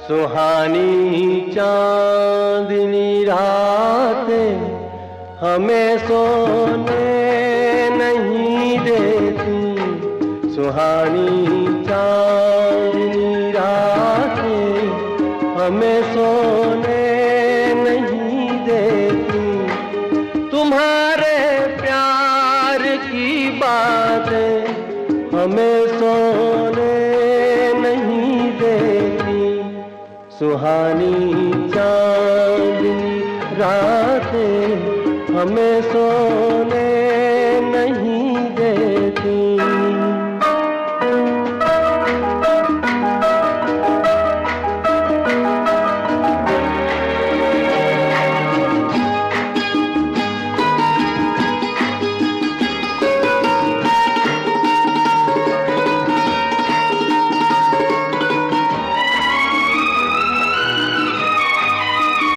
सुहानी चांदनी रातें हमें सोने नहीं देती। सुहानी चांदनी रातें हमें सोने नहीं देती। तुम्हारे प्यार की बातें हमें सोने नहीं देती। सुहानी चांदनी रातें हमें सोने नहीं देती।